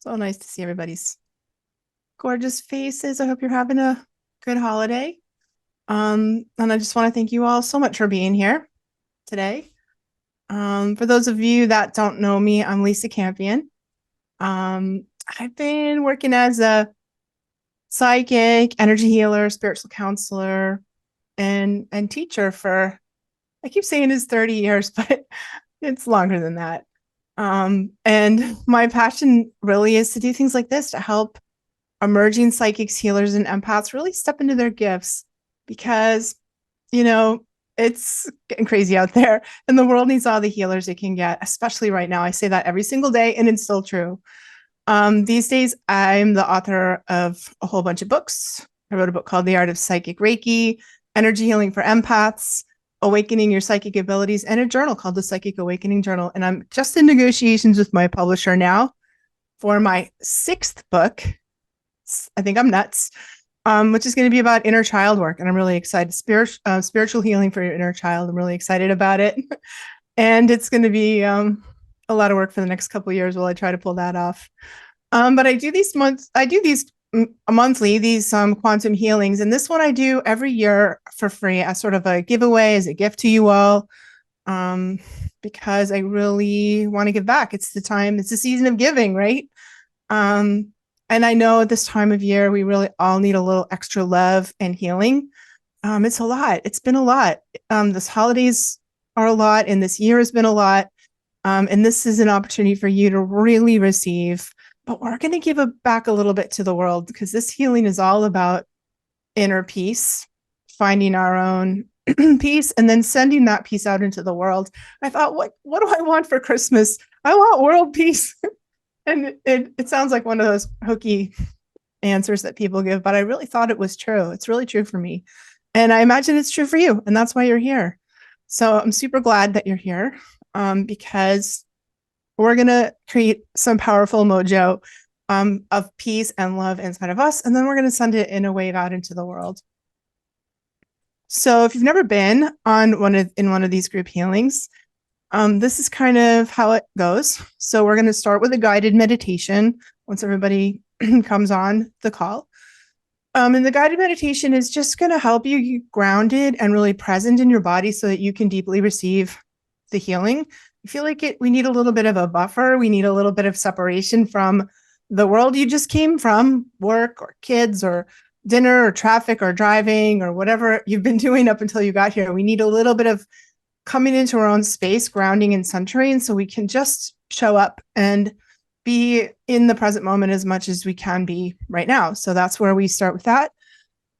So nice to see everybody's gorgeous faces. I hope you're having a good holiday. And I just want to thank you all so much for being here today. For those of you that don't know me, I'm Lisa Campion. I've been working as a psychic, energy healer, spiritual counselor, and teacher for, I keep saying it's 30 years, but it's longer than that. And my passion really is to do things like this to help emerging psychics, healers, and empaths really step into their gifts because, you know, it's getting crazy out there and the world needs all the healers it can get, especially right now. I say that every single day and it's still true. These days, I'm the author of a whole bunch of books. I wrote a book called The Art of Psychic Reiki, Energy Healing for Empaths, Awakening Your Psychic Abilities, and a journal called the Psychic Awakening Journal. And I'm just in negotiations with my publisher now for my sixth book. I think I'm nuts, which is going to be about inner child work. And I'm really excited. Spiritual healing for your inner child. I'm really excited about it. And it's going to be a lot of work for the next couple of years while I try to pull that off. But I do these monthly, these quantum healings. And this one I do every year for free as sort of a giveaway, as a gift to you all. Because I really want to give back. It's the season of giving, right? And I know this time of year, we really all need a little extra love and healing. It's a lot. It's been a lot. This holidays are a lot, and this year has been a lot. And this is an opportunity for you to really receive. But we're going to give back a little bit to the world because this healing is all about inner peace, finding our own peace, and then sending that peace out into the world. I thought, what do I want for Christmas? I want world peace. And it sounds like one of those hokey answers that people give, but I really thought it was true. It's really true for me. And I imagine it's true for you. And that's why you're here. So I'm super glad that you're here because we're going to create some powerful mojo of peace and love inside of us. And then we're going to send it in a wave out into the world. So if you've never been on one of these group healings, this is kind of how it goes. So we're going to start with a guided meditation once everybody comes on the call. And the guided meditation is just going to help you get grounded and really present in your body so that you can deeply receive the healing. I feel like we need a little bit of a buffer. We need a little bit of separation from the world you just came from, work or kids or dinner or traffic or driving or whatever you've been doing up until you got here. We need a little bit of coming into our own space, grounding and centering so we can just show up and be in the present moment as much as we can be right now. So that's where we start with that.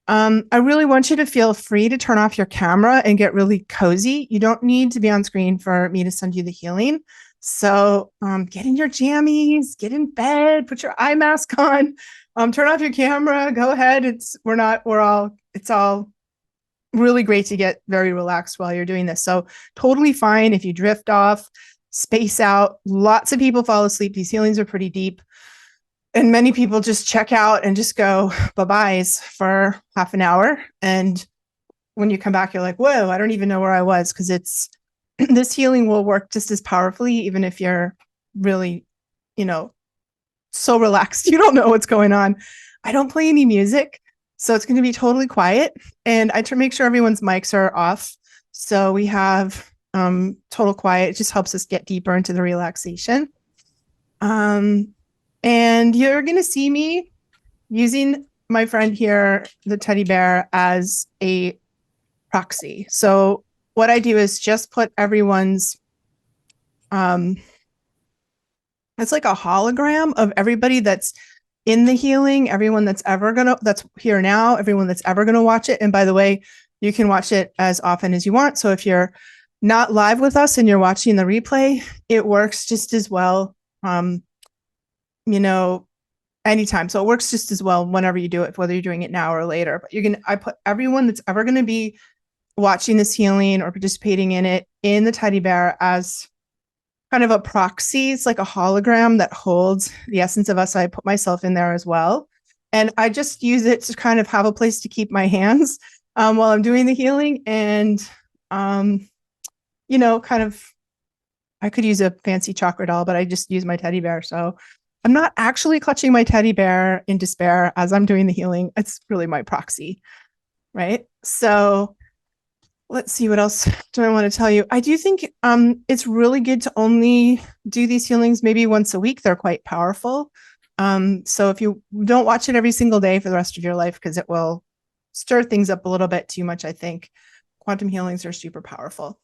I really want you to feel free to turn off your camera and get really cozy. You don't need to be on screen for me to send you the healing. So get in your jammies, get in bed, put your eye mask on, turn off your camera, go ahead. It's all really great to get very relaxed while you're doing this. So totally fine if you drift off, space out. Lots of people fall asleep. These healings are pretty deep. And many people just check out and just go bye-byes for half an hour. And when you come back, you're like, whoa, I don't even know where I was, because this healing will work just as powerfully, even if you're really, so relaxed. You don't know what's going on. I don't play any music. So it's going to be totally quiet. And I make sure everyone's mics are off. So we have total quiet. It just helps us get deeper into the relaxation. And you're going to see me using my friend here, the teddy bear, as a proxy. So what I do is just put everyone's, it's like a hologram of everybody that's in the healing, everyone that's here now, everyone that's ever going to watch it. And by the way, you can watch it as often as you want. So if you're not live with us and you're watching the replay, it works just as well, anytime. So it works just as well whenever you do it, whether you're doing it now or later. But I put everyone that's ever going to be watching this healing or participating in it in the teddy bear as kind of a proxy. It's like a hologram that holds the essence of us. I put myself in there as well. And I just use it to kind of have a place to keep my hands while I'm doing the healing. And, I could use a fancy chocolate doll, but I just use my teddy bear. So I'm not actually clutching my teddy bear in despair as I'm doing the healing. It's really my proxy, right? So let's see, what else do I want to tell you? I do think it's really good to only do these healings maybe once a week. They're quite powerful. So if you don't watch it every single day for the rest of your life, because it will stir things up a little bit too much, I think. Quantum healings are super powerful.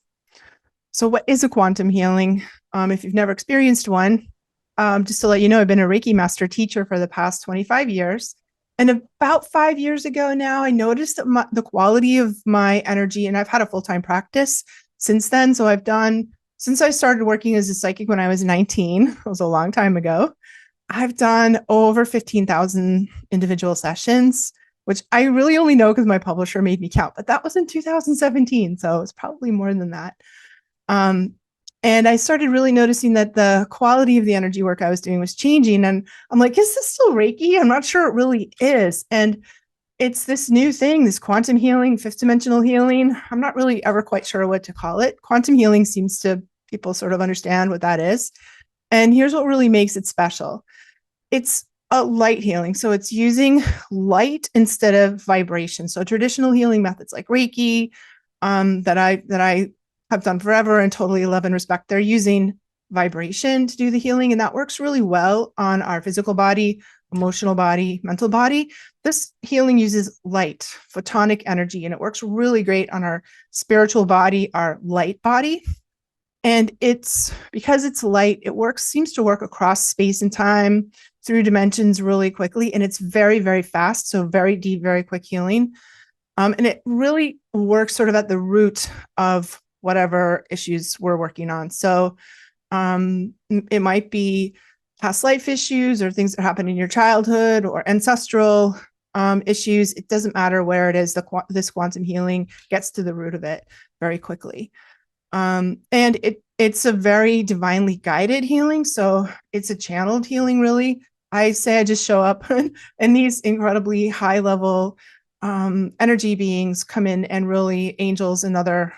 So what is a quantum healing? If you've never experienced one, just to let you know, I've been a Reiki master teacher for the past 25 years. And about 5 years ago now, I noticed that the quality of my energy, and I've had a full-time practice since then. So since I started working as a psychic when I was 19, it was a long time ago, I've done over 15,000 individual sessions, which I really only know because my publisher made me count, but that was in 2017. So it's probably more than that. And I started really noticing that the quality of the energy work I was doing was changing. And I'm like, is this still Reiki? I'm not sure it really is. And it's this new thing, this quantum healing, fifth dimensional healing. I'm not really ever quite sure what to call it. Quantum healing seems to people sort of understand what that is. And here's what really makes it special. It's a light healing. So it's using light instead of vibration. So traditional healing methods like Reiki, that I have done forever and totally love and respect, they're using vibration to do the healing. And that works really well on our physical body, emotional body, mental body. This healing uses light, photonic energy, and it works really great on our spiritual body, our light body. And it's because it's light, it seems to work across space and time through dimensions really quickly. And it's very, very fast. So very deep, very quick healing. And it really works sort of at the root of whatever issues we're working on. So it might be past life issues or things that happened in your childhood or ancestral issues. It doesn't matter where it is. This quantum healing gets to the root of it very quickly. And it's a very divinely guided healing. So it's a channeled healing, really. I say I just show up and these incredibly high level energy beings come in, and really angels and other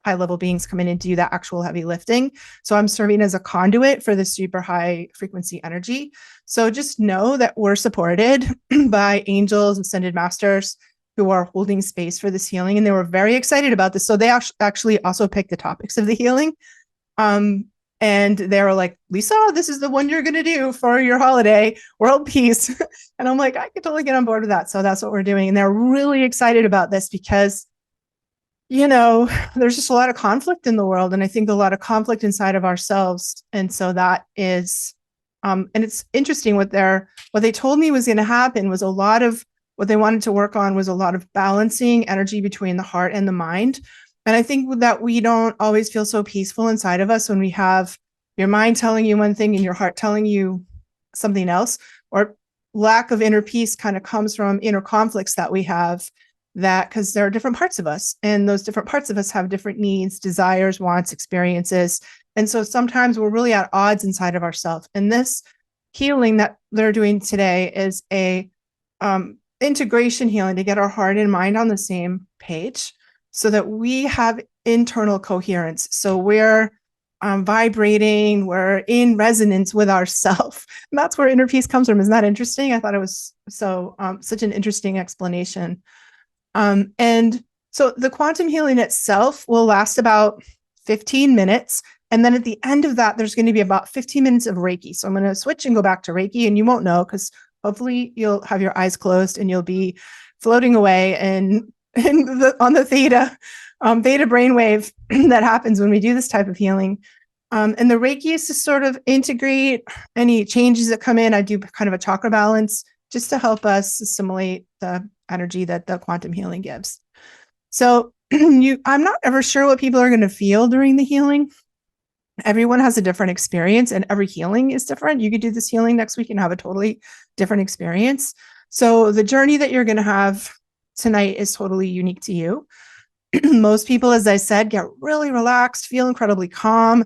high level beings come in and do that actual heavy lifting. So I'm serving as a conduit for the super high frequency energy. So just know that we're supported by angels, ascended masters who are holding space for this healing. And they were very excited about this. So they actually also picked the topics of the healing. And they were like, Lisa, this is the one you're going to do for your holiday, world peace. And I'm like, I could totally get on board with that. So that's what we're doing. And they're really excited about this because, there's just a lot of conflict in the world. And I think a lot of conflict inside of ourselves. And so that is, and it's interesting what they told me was going to happen was a lot of what they wanted to work on was a lot of balancing energy between the heart and the mind. And I think that we don't always feel so peaceful inside of us when we have your mind telling you one thing and your heart telling you something else, or lack of inner peace kind of comes from inner conflicts that we have, that because there are different parts of us, and those different parts of us have different needs, desires, wants, experiences. And so sometimes we're really at odds inside of ourselves. And this healing that they're doing today is a integration healing to get our heart and mind on the same page so that we have internal coherence. So we're vibrating, we're in resonance with ourself. And that's where inner peace comes from. Isn't that interesting? I thought it was such an interesting explanation. And so the quantum healing itself will last about 15 minutes. And then at the end of that, there's going to be about 15 minutes of Reiki. So I'm going to switch and go back to Reiki, and you won't know because hopefully you'll have your eyes closed and you'll be floating away on the theta brainwave that happens when we do this type of healing. And the Reiki is to sort of integrate any changes that come in. I do kind of a chakra balance just to help us assimilate the energy that the quantum healing gives. So I'm not ever sure what people are going to feel during the healing. Everyone has a different experience and every healing is different. You could do this healing next week and have a totally different experience. So the journey that you're going to have tonight is totally unique to you. Most people, as I said, get really relaxed, feel incredibly calm,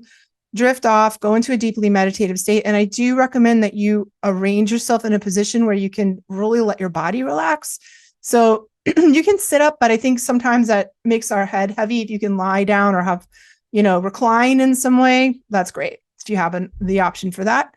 drift off, go into a deeply meditative state. And I do recommend that you arrange yourself in a position where you can really let your body relax. So you can sit up, but I think sometimes that makes our head heavy. If you can lie down or have, recline in some way, that's great. If you have the option for that.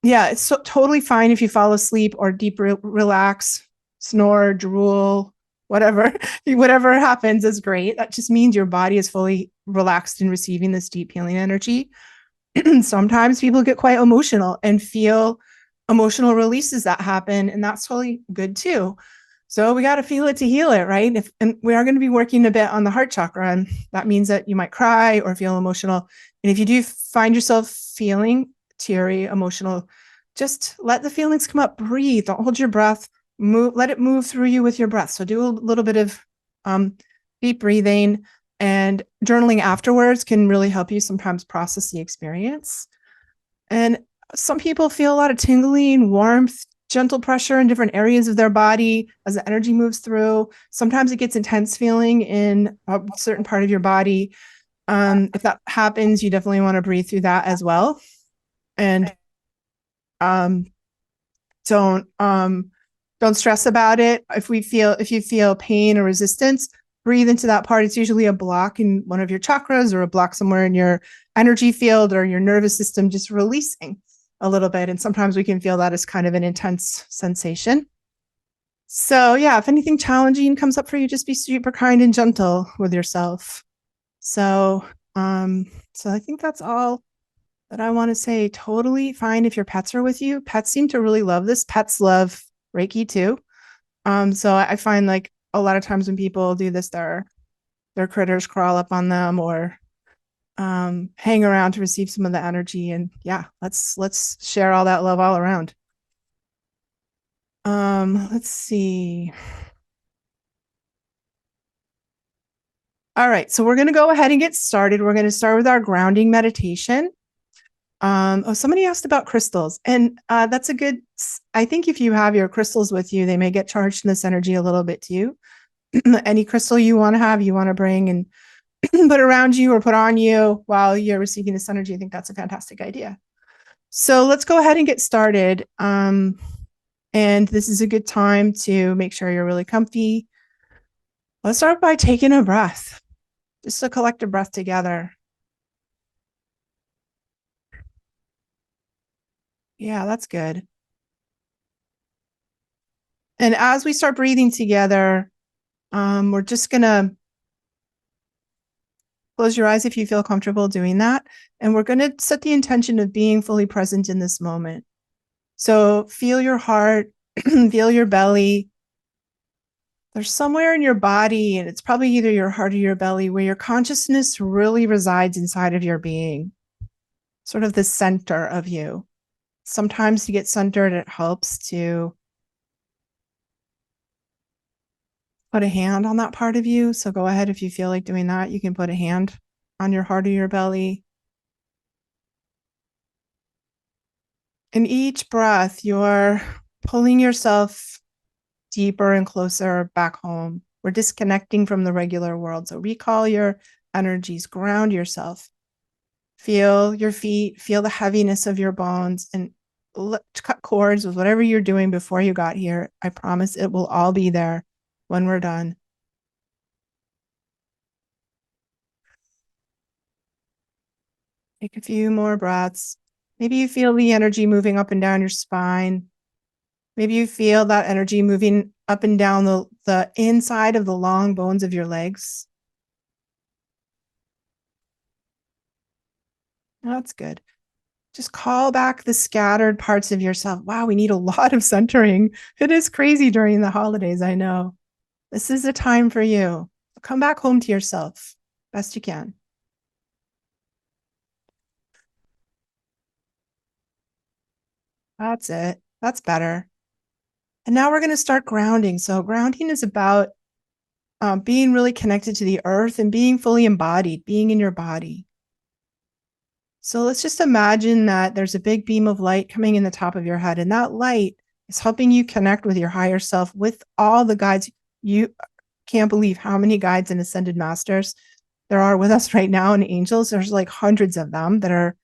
Yeah, it's totally fine if you fall asleep or deep relax, snore, drool, whatever. Whatever happens is great. That just means your body is fully relaxed in receiving this deep healing energy. Sometimes people get quite emotional and feel emotional releases that happen, and that's totally good too. So we got to feel it to heal it, right? And we are going to be working a bit on the heart chakra, and that means that you might cry or feel emotional. And if you do find yourself feeling teary, emotional, just let the feelings come up. Breathe. Don't hold your breath. Move. Let it move through you with your breath. So do a little bit of um, deep breathing, and journaling afterwards can really help you sometimes process the experience. And some people feel a lot of tingling, warmth, gentle pressure in different areas of their body as the energy moves through. Sometimes it gets intense feeling in a certain part of your body. If that happens, you definitely want to breathe through that as well. And um, don't stress about it. If you feel pain or resistance, breathe into that part. It's usually a block in one of your chakras or a block somewhere in your energy field or your nervous system, just releasing a little bit. And sometimes we can feel that as kind of an intense sensation. So yeah, if anything challenging comes up for you, just be super kind and gentle with yourself. So, so I think that's all that I want to say. Totally fine if your pets are with you. Pets seem to really love this. Pets love Reiki too. So I find like a lot of times when people do this, their critters crawl up on them or hang around to receive some of the energy. And yeah, let's share all that love all around. Let's see. All right, so we're going to go ahead and get started. We're going to start with our grounding meditation. Somebody asked about crystals, and that's a good. I think if you have your crystals with you, they may get charged in this energy a little bit too. Any crystal you want to have, you want to bring and put around you or put on you while you're receiving this energy. I think that's a fantastic idea. So let's go ahead and get started. And this is a good time to make sure you're really comfy. Let's start by taking a breath, just a collective breath together. Yeah, that's good. And as we start breathing together, we're just going to close your eyes if you feel comfortable doing that. And we're going to set the intention of being fully present in this moment. So feel your heart, feel your belly. There's somewhere in your body, and it's probably either your heart or your belly, where your consciousness really resides inside of your being, sort of the center of you. Sometimes to get centered, it helps to put a hand on that part of you. So go ahead if you feel like doing that. You can put a hand on your heart or your belly. In each breath, you're pulling yourself deeper and closer back home. We're disconnecting from the regular world. So recall your energies, ground yourself. Feel your feet, feel the heaviness of your bones, and cut cords with whatever you're doing before you got here. I promise it will all be there when we're done. Take a few more breaths. Maybe you feel the energy moving up and down your spine. Maybe you feel that energy moving up and down the inside of the long bones of your legs. That's good. Just call back the scattered parts of yourself. Wow, we need a lot of centering. It is crazy during the holidays, I know. This is a time for you. Come back home to yourself best you can. That's it. That's better. And now we're going to start grounding. So grounding is about being really connected to the earth and being fully embodied, being in your body. So let's just imagine that there's a big beam of light coming in the top of your head, and that light is helping you connect with your higher self, with all the guides. You can't believe how many guides and ascended masters there are with us right now, and angels. There's like hundreds of them that are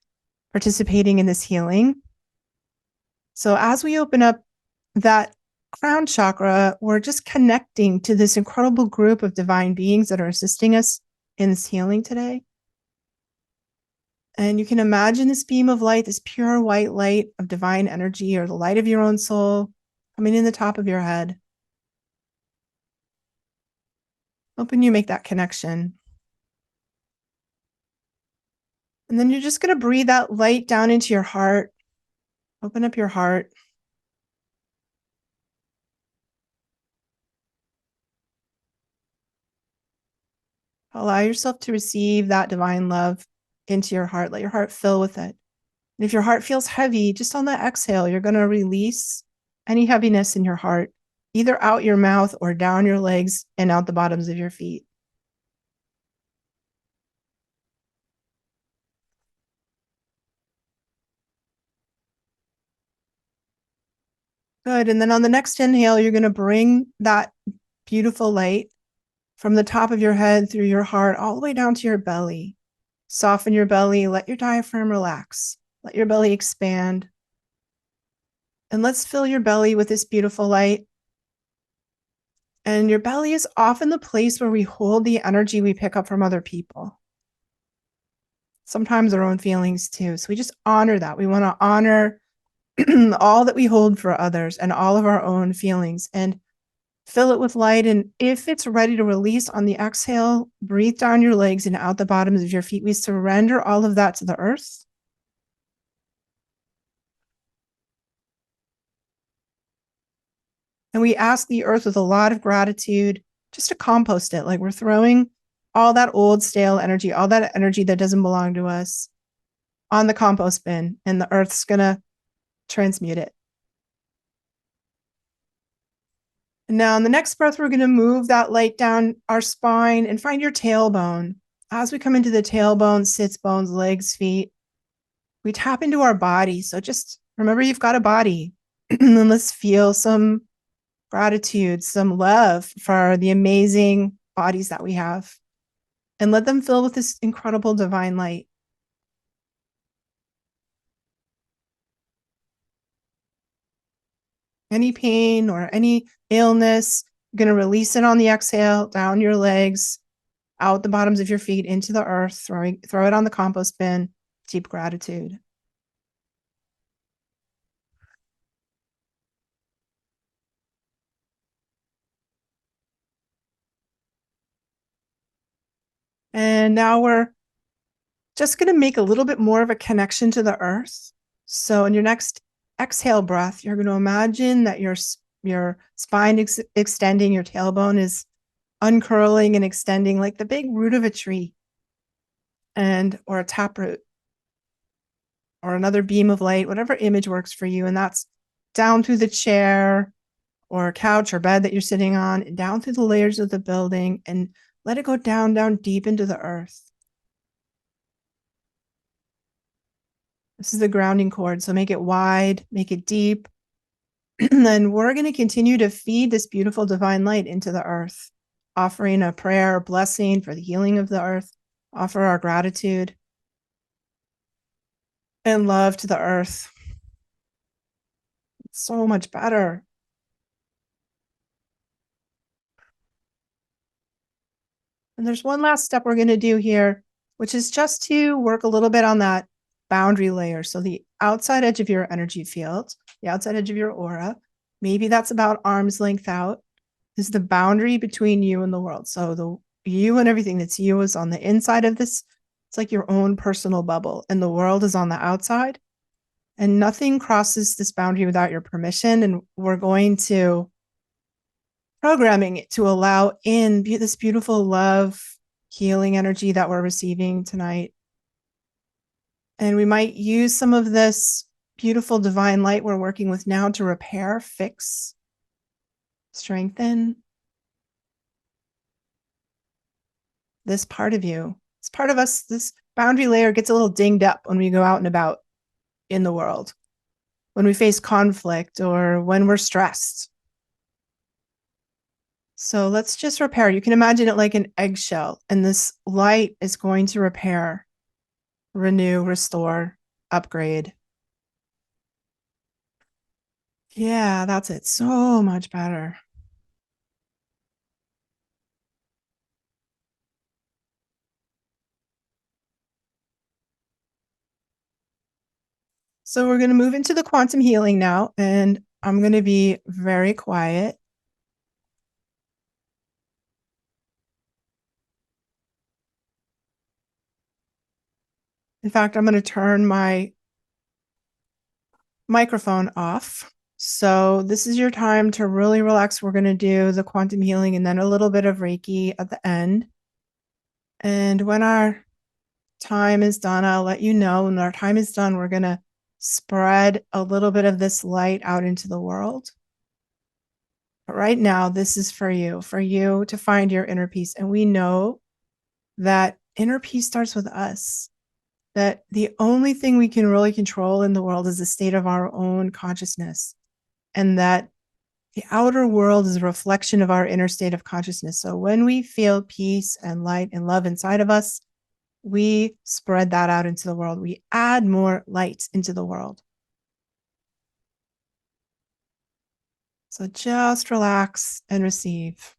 participating in this healing. So as we open up that crown chakra, we're just connecting to this incredible group of divine beings that are assisting us in this healing today. And you can imagine this beam of light, this pure white light of divine energy, or the light of your own soul, coming in the top of your head. Hoping you make that connection. And then you're just going to breathe that light down into your heart. Open up your heart. Allow yourself to receive that divine love into your heart. Let your heart fill with it. And if your heart feels heavy, just on the exhale, you're going to release any heaviness in your heart, either out your mouth or down your legs and out the bottoms of your feet. Good. And then on the next inhale, you're going to bring that beautiful light from the top of your head through your heart all the way down to your belly. Soften your belly. Let your diaphragm relax. Let your belly expand. And let's fill your belly with this beautiful light. And your belly is often the place where we hold the energy we pick up from other people. Sometimes our own feelings too. So we just honor that. We want to honor all that we hold for others and all of our own feelings and fill it with light. And if it's ready to release on the exhale, breathe down your legs and out the bottoms of your feet. We surrender all of that to the earth. And we ask the earth with a lot of gratitude just to compost it. Like we're throwing all that old stale energy, all that energy that doesn't belong to us on the compost bin, and the earth's going to transmute it. And now in the next breath, we're going to move that light down our spine and find your tailbone. As we come into the tailbone, sits bones, legs, feet, we tap into our body. So just remember you've got a body. And let's feel some gratitude, some love for the amazing bodies that we have. And let them fill with this incredible divine light. Any pain or any illness, you're going to release it on the exhale, down your legs, out the bottoms of your feet, into the earth, throw it on the compost bin. Deep gratitude. And now we're just going to make a little bit more of a connection to the earth. So in your next exhale breath, you're going to imagine that your spine extending, your tailbone is uncurling and extending like the big root of a tree, or a taproot, or another beam of light, whatever image works for you. And that's down through the chair or couch or bed that you're sitting on, and down through the layers of the building, and let it go down deep into the earth. This is the grounding cord, so make it wide, make it deep. And then we're going to continue to feed this beautiful divine light into the earth, offering a prayer, blessing for the healing of the earth, offer our gratitude and love to the earth. It's so much better. And there's one last step we're going to do here, which is just to work a little bit on that boundary layer. So the outside edge of your energy field, the outside edge of your aura, maybe that's about arm's length out, is the boundary between you and the world. So the you and everything that's you is on the inside of this. It's like your own personal bubble, and the world is on the outside. And nothing crosses this boundary without your permission. And we're going to programming it to allow in this beautiful love, healing energy that we're receiving tonight. And we might use some of this beautiful divine light we're working with now to repair, fix, strengthen this part of you. This part of us, this boundary layer gets a little dinged up when we go out and about in the world, when we face conflict or when we're stressed. So let's just repair. You can imagine it like an eggshell, and this light is going to repair, renew, restore, upgrade. Yeah, that's it. So much better. So we're going to move into the quantum healing now, and I'm going to be very quiet. In fact, I'm going to turn my microphone off. So this is your time to really relax. We're going to do the quantum healing and then a little bit of Reiki at the end. And when our time is done, I'll let you know. When our time is done, we're going to spread a little bit of this light out into the world. But right now, this is for you to find your inner peace. And we know that inner peace starts with us, that the only thing we can really control in the world is the state of our own consciousness, and that the outer world is a reflection of our inner state of consciousness. So when we feel peace and light and love inside of us, we spread that out into the world. We add more light into the world. So just relax and receive.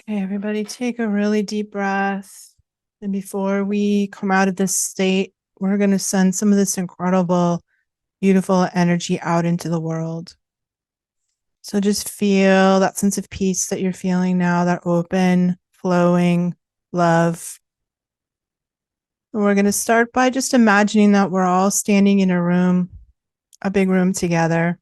Okay, everybody, take a really deep breath. And before we come out of this state, we're going to send some of this incredible, beautiful energy out into the world. So just feel that sense of peace that you're feeling now, that open, flowing love. And we're going to start by just imagining that we're all standing in a room, a big room together.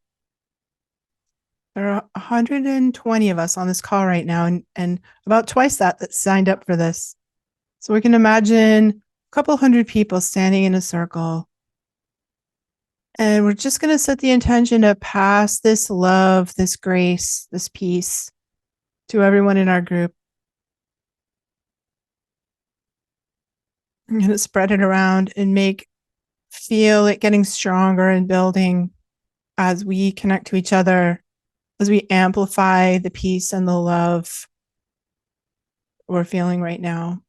There are 120 of us on this call right now, and about twice that signed up for this. So we can imagine a couple hundred people standing in a circle. And we're just going to set the intention to pass this love, this grace, this peace to everyone in our group. I'm going to spread it around and feel it getting stronger and building as we connect to each other, as we amplify the peace and the love we're feeling right now.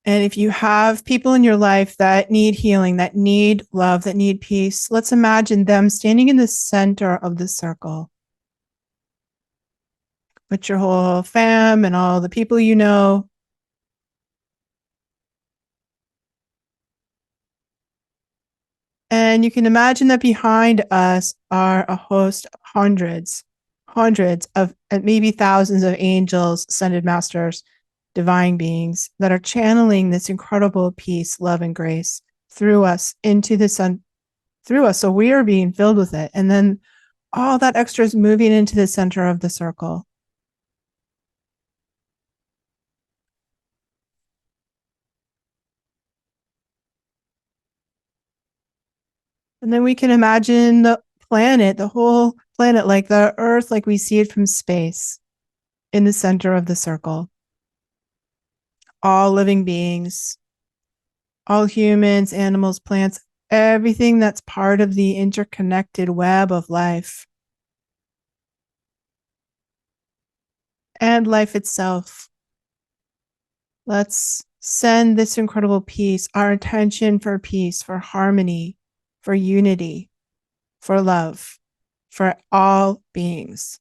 And if you have people in your life that need healing, that need love, that need peace, let's imagine them standing in the center of the circle. With your whole fam and all the people you know. And you can imagine that behind us are a host of hundreds of maybe thousands of angels, ascended masters, divine beings that are channeling this incredible peace, love, and grace through us into the sun, through us. So we are being filled with it. And then all that extra is moving into the center of the circle. And then we can imagine the planet, the whole planet, like the Earth, like we see it from space, in the center of the circle. All living beings, all humans, animals, plants, everything that's part of the interconnected web of life. And life itself. Let's send this incredible peace, our intention for peace, for harmony, for unity, for love, for all beings.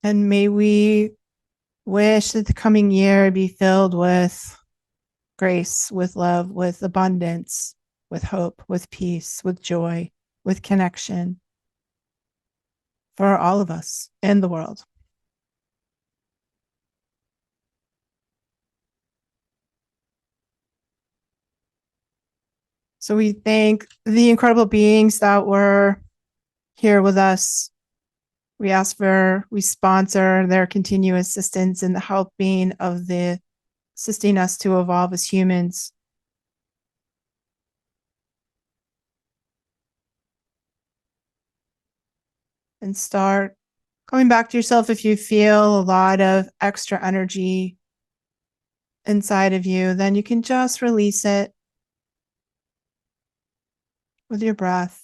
And may we wish that the coming year be filled with grace, with love, with abundance, with hope, with peace, with joy, with connection for all of us and the world. So we thank the incredible beings that were here with us. We sponsor their continued assistance in the helping of assisting us to evolve as humans. And start coming back to yourself if you feel a lot of extra energy inside of you, then you can just release it with your breath.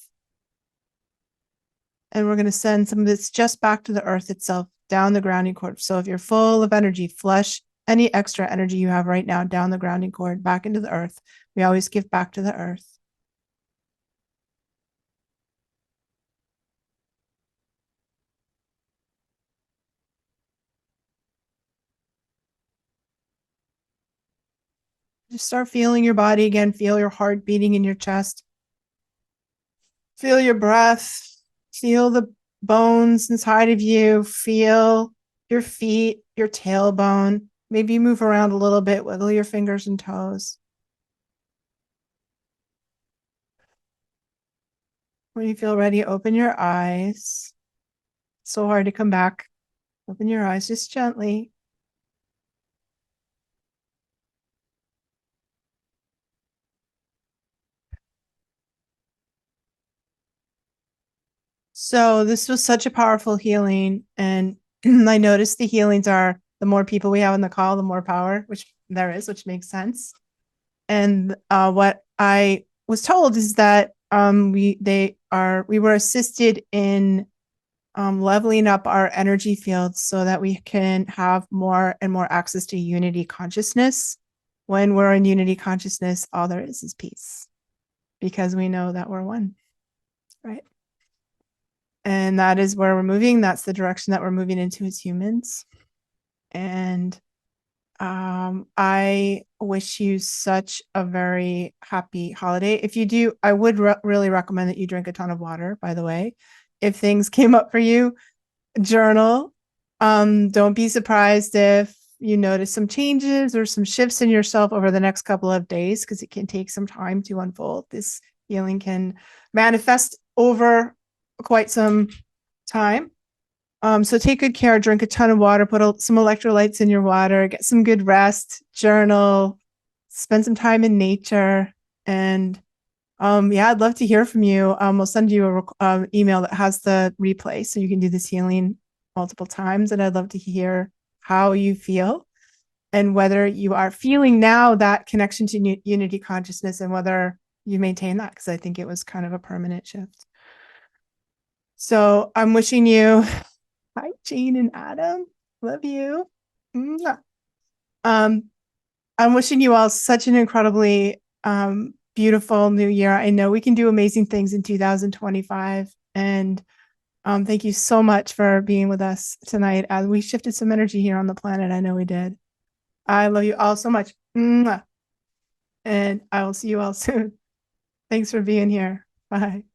And we're going to send some of this just back to the earth itself, down the grounding cord. So if you're full of energy, flush any extra energy you have right now down the grounding cord, back into the earth. We always give back to the earth. Just start feeling your body again. Feel your heart beating in your chest. Feel your breath. Feel the bones inside of you. Feel your feet, your tailbone. Maybe move around a little bit, wiggle your fingers and toes. When you feel ready, open your eyes. So hard to come back. Open your eyes just gently. So this was such a powerful healing. And I noticed the healings are the more people we have on the call, the more power, which there is, which makes sense. And what I was told is that we were assisted in leveling up our energy fields so that we can have more and more access to unity consciousness. When we're in unity consciousness, all there is peace, because we know that we're one, right? And that is where we're moving. That's the direction that we're moving into as humans. And I wish you such a very happy holiday. If you do, I would really recommend that you drink a ton of water, by the way. If things came up for you, journal. Don't be surprised if you notice some changes or some shifts in yourself over the next couple of days, because it can take some time to unfold. This healing can manifest over quite some time. So take good care, drink a ton of water, put some electrolytes in your water, get some good rest, journal, spend some time in nature. And yeah, I'd love to hear from you. We'll send you a email that has the replay so you can do this healing multiple times. And I'd love to hear how you feel and whether you are feeling now that connection to unity consciousness and whether you maintain that, because I think it was kind of a permanent shift. So I'm wishing you, hi, Jean and Adam. Love you. I'm wishing you all such an incredibly beautiful new year. I know we can do amazing things in 2025. And thank you so much for being with us tonight as we shifted some energy here on the planet. I know we did. I love you all so much. And I will see you all soon. Thanks for being here. Bye.